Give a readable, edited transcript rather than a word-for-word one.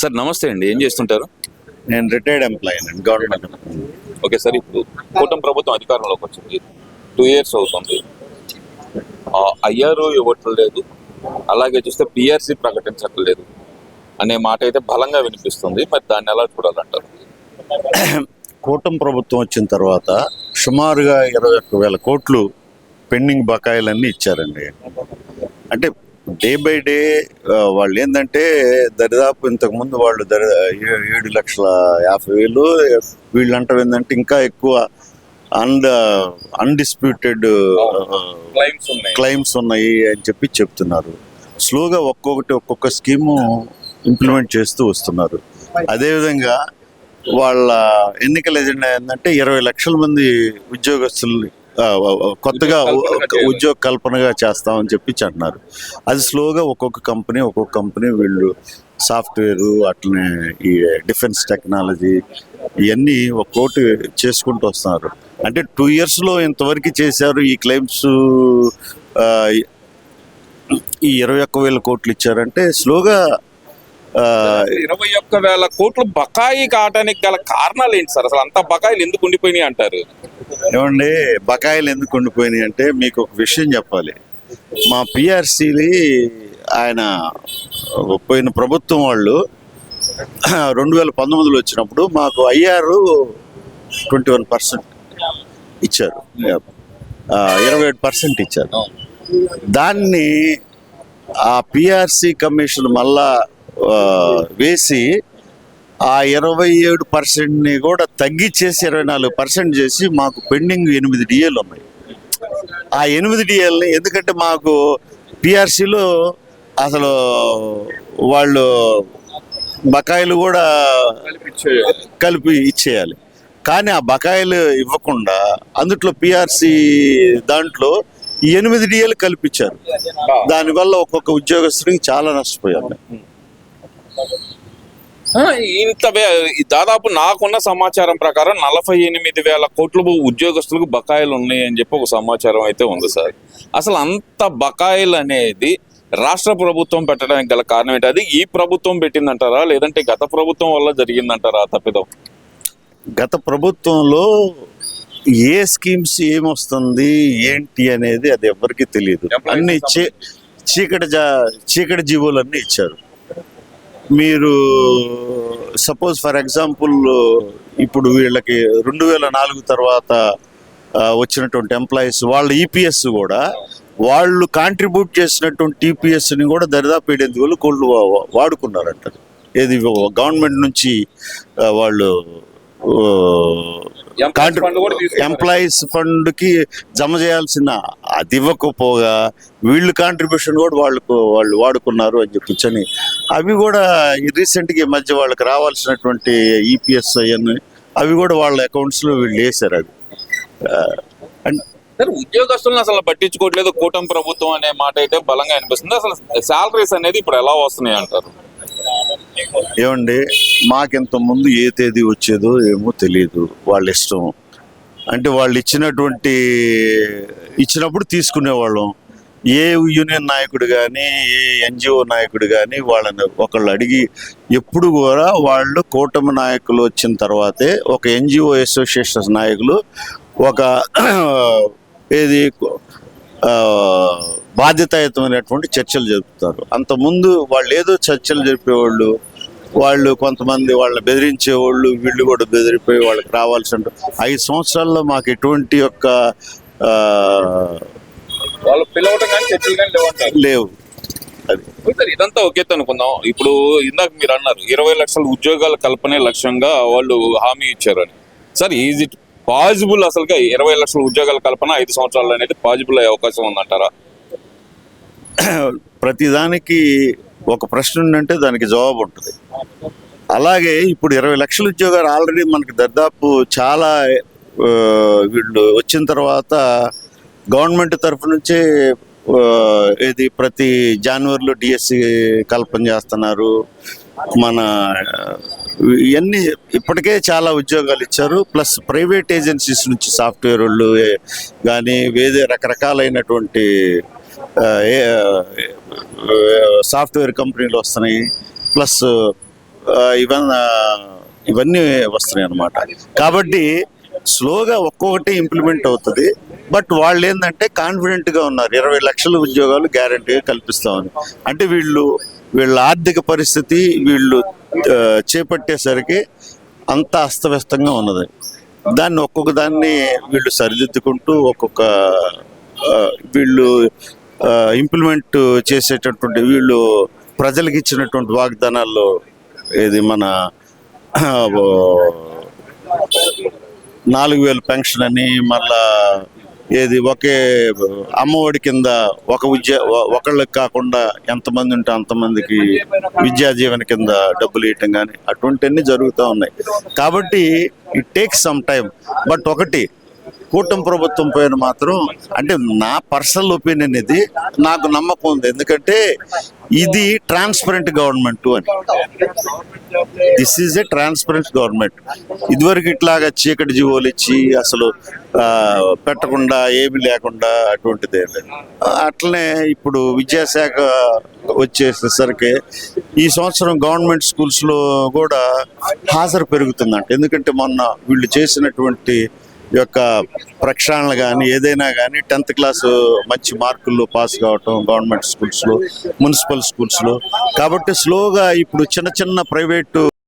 Sir నమస్తే అండి, ఏం చేస్తుంటారు? నేను రిటైర్డ్ ఎంప్లాయీ అండి, గవర్నమెంట్. ఓకే సార్, ఇప్పుడు కూటమి ప్రభుత్వం అధికారంలోకి వచ్చింది, 2 years అవుతుంది. ఐఆర్ఓ ఇవ్వట్లేదు, అలాగే చూస్తే పిఆర్సీ ప్రకటించట్లేదు అనే మాట అయితే బలంగా వినిపిస్తుంది. మరి దాన్ని ఎలా చూడాలంటారు? కూటమి ప్రభుత్వం వచ్చిన తర్వాత సుమారుగా 21,000 కోట్లు పెండింగ్ బకాయిలన్నీ ఇచ్చారండి. అంటే డే బై డే వాళ్ళు ఏంటంటే దరిదాపు ఇంతకుముందు వాళ్ళు 7,50,000 వీళ్ళంటారు ఏంటంటే ఇంకా ఎక్కువ అన్డిస్ప్యూటెడ్ క్లైమ్స్ ఉన్నాయి అని చెప్పి చెప్తున్నారు. స్లోగా ఒక్కొక్క స్కీము ఇంప్లిమెంట్ చేస్తూ వస్తున్నారు. అదేవిధంగా వాళ్ళ ఎన్నికల ఎజెండా ఏంటంటే 20 లక్షల మంది ఉద్యోగస్తుల్ని కొత్తగా ఉద్యోగ కల్పనగా చేస్తామని చెప్పి అంటున్నారు. అది స్లోగా ఒక్కొక్క కంపెనీ వీళ్ళు సాఫ్ట్వేరు అట్లనే ఈ డిఫెన్స్ టెక్నాలజీ ఇవన్నీ ఒక్కోటి చేసుకుంటూ వస్తున్నారు. అంటే 2 yearsలో ఇంతవరకు చేశారు. ఈ క్లెయిమ్స్ ఈ 21,000 కోట్లు ఇచ్చారంటే స్లోగా 21,000 కోట్లు బకాయి కావడానికి గల కారణాలు ఏంటి సార్? అసలు అంత బకాయిలు ఎందుకు ఉండిపోయినాయి అంటారు? ఏమండి, బకాయిలు ఎందుకు ఉండిపోయినాయి అంటే మీకు ఒక విషయం చెప్పాలి. మా పిఆర్సీని ఆయన పోయిన ప్రభుత్వం వాళ్ళు 2019లో వచ్చినప్పుడు మాకు ఐఆర్ 21% ఇచ్చారు, 27% ఇచ్చారు. దాన్ని ఆ పిఆర్సీ కమిషన్ మళ్ళా వేసి ఆ 27%ని కూడా తగ్గించేసి 24% చేసి మాకు పెండింగ్ 8 DAలు ఉన్నాయి. ఆ 8 DAలని ఎందుకంటే మాకు పిఆర్సీలో అసలు వాళ్ళు బకాయిలు కూడా కలిపి ఇచ్చేయాలి, కానీ ఆ బకాయిలు ఇవ్వకుండా అందుట్లో పిఆర్సీ దాంట్లో 8 DAలు కల్పించారు. దానివల్ల ఒక్కొక్క ఉద్యోగస్తుడికి చాలా నష్టపోయారు. ఇంత దాదాపు నాకున్న సమాచారం ప్రకారం 48,000 కోట్లు ఉద్యోగస్తులకు బకాయిలు ఉన్నాయి అని చెప్పి ఒక సమాచారం అయితే ఉంది సార్. అసలు అంత బకాయిలు అనేది రాష్ట్ర ప్రభుత్వం పెట్టడానికి గల కారణం ఏంటి? అది ఈ ప్రభుత్వం పెట్టిందంటారా, లేదంటే గత ప్రభుత్వం వల్ల జరిగిందంటారా తప్పిదం? గత ప్రభుత్వంలో ఏ స్కీమ్స్ ఏమొస్తుంది ఏంటి అనేది అది ఎవరికి తెలియదు. అన్ని చీకటి జీవోలన్నీ ఇచ్చారు. మీరు సపోజ్ ఫర్ ఎగ్జాంపుల్ ఇప్పుడు వీళ్ళకి 2004 తర్వాత వచ్చినటువంటి ఎంప్లాయీస్ వాళ్ళ ఈపీఎస్ కూడా వాళ్ళు కాంట్రిబ్యూట్ చేసినటువంటి టీపీఎస్ని కూడా దరిదాపు 7,000 కోట్లు వాడుకున్నారంట. ఏది గవర్నమెంట్ నుంచి వాళ్ళు ఎంప్లాయీస్ ఫండ్కి జమ చేయాల్సిన అది ఇవ్వకపోగా వీళ్ళు కాంట్రిబ్యూషన్ కూడా వాళ్ళు వాడుకున్నారు అని చెప్పించని అవి కూడా రీసెంట్గా ఈ మధ్య వాళ్ళకి రావాల్సినటువంటి ఈపీఎస్ అవన్నీ అవి కూడా వాళ్ళ అకౌంట్స్లో వీళ్ళు వేశారు. అది ఉద్యోగస్తులను అసలు పట్టించుకోవట్లేదు కూటమి ప్రభుత్వం అనే మాట అయితే బలంగా అనిపిస్తుంది. అసలు శాలరీస్ అనేది ఇప్పుడు ఎలా వస్తున్నాయి అంటారు? ఏమండి, మాకింత ముందు ఏ తేదీ వచ్చేదో ఏమో తెలియదు, వాళ్ళ ఇష్టం. అంటే వాళ్ళు ఇచ్చినప్పుడు తీసుకునేవాళ్ళం. ఏ యూనియన్ నాయకుడు కానీ ఏ ఎన్జిఓ నాయకుడు కానీ ఒకళ్ళు అడిగి ఎప్పుడు కూడా వాళ్ళు కూటమి నాయకులు వచ్చిన తర్వాతే ఒక ఎన్జిఓ అసోసియేషన్ నాయకులు ఒక బాధ్యతాయుతమైనటువంటి చర్చలు జరుపుతారు. అంతకుముందు వాళ్ళు ఏదో చర్చలు జరిపేవాళ్ళు, వాళ్ళు కొంతమంది వాళ్ళని బెదిరించేవాళ్ళు, వీళ్ళు కూడా బెదిరిపోయి వాళ్ళకి రావాల్సిన 5 సంవత్సరాల్లో మాకు ఎటువంటి యొక్క లేవు. అది ఇదంతా ఒకే అనుకుందాం. ఇప్పుడు ఇందాక మీరు అన్నారు 20 లక్షల ఉద్యోగాల కల్పనే లక్ష్యంగా వాళ్ళు హామీ ఇచ్చారని. సార్, ఈజ్ ఇట్ పాజిబుల్ అసలుగా 20 లక్షల ఉద్యోగాల కల్పన 5 సంవత్సరాలు అనేది పాజిబుల్ అయ్యే అవకాశం ఉందంటారా? ప్రతిదానికి ఒక ప్రశ్న ఉందంటే దానికి జవాబు ఉంటుంది. అలాగే ఇప్పుడు 20 లక్షల ఉద్యోగాలు ఆల్రెడీ మనకి దాదాపు చాలా వీళ్ళు వచ్చిన తర్వాత గవర్నమెంట్ తరఫు నుంచే ప్రతి జనవరిలో డిఎస్సి కల్పన చేస్తున్నారు. మన ఇవన్నీ ఇప్పటికే చాలా ఉద్యోగాలు ఇచ్చారు. ప్లస్ ప్రైవేట్ ఏజెన్సీస్ నుంచి సాఫ్ట్వేర్ వాళ్ళు కానీ వేరే రకరకాలైనటువంటి సాఫ్ట్వేర్ కంపెనీలు వస్తున్నాయి. ప్లస్ ఇవన్నీ వస్తున్నాయి అన్నమాట. కాబట్టి స్లోగా ఒక్కొక్కటి ఇంప్లిమెంట్ అవుతుంది. బట్ వాళ్ళు ఏంటంటే కాన్ఫిడెంట్గా ఉన్నారు, 20 లక్షల ఉద్యోగాలు గ్యారంటీగా కల్పిస్తామని. అంటే వీళ్ళ ఆర్థిక పరిస్థితి వీళ్ళు చేపట్టేసరికి అంత అస్తవ్యస్తంగా ఉన్నది. దాన్ని ఒక్కొక్క దాన్ని వీళ్ళు సరిదిద్దుకుంటూ వీళ్ళు ఇంప్లిమెంట్ చేసేటటువంటి వీళ్ళు ప్రజలకు ఇచ్చినటువంటి వాగ్దానాల్లో ఇది మన 4,000 పెన్షన్ అని, మళ్ళా ఒకే అమ్మఒడి కింద ఒకళ్ళకి కాకుండా ఎంతమంది ఉంటే అంతమందికి విద్యా జీవన కింద డబ్బులు ఇవ్వటం కానీ అటువంటివన్నీ జరుగుతూ ఉన్నాయి. కాబట్టి it takes some time. But ఒకటి, కూటమి ప్రభుత్వం పైన మాత్రం అంటే నా పర్సనల్ ఒపీనియన్, ఇది నాకు నమ్మకం ఉంది. ఎందుకంటే ఇది ట్రాన్స్పరెంట్ గవర్నమెంట్ అని. This is a transparent government. ఇదివరకు ఇట్లాగా చీకటి జీవోలు ఇచ్చి అసలు పెట్టకుండా ఏమీ లేకుండా అటువంటిది. అట్లనే ఇప్పుడు విద్యాశాఖ వచ్చేసరికి ఈ సంవత్సరం గవర్నమెంట్ స్కూల్స్లో కూడా హాజరు పెరుగుతుందంట. ఎందుకంటే మొన్న వీళ్ళు చేసినటువంటి యొక్క ప్రక్షాళన కానీ ఏదైనా కానీ 10th క్లాసు మంచి మార్కుల్లో పాస్ కావటం గవర్నమెంట్ స్కూల్స్లో, మున్సిపల్ స్కూల్స్లో. కాబట్టి స్లోగా ఇప్పుడు చిన్న చిన్న ప్రైవేటు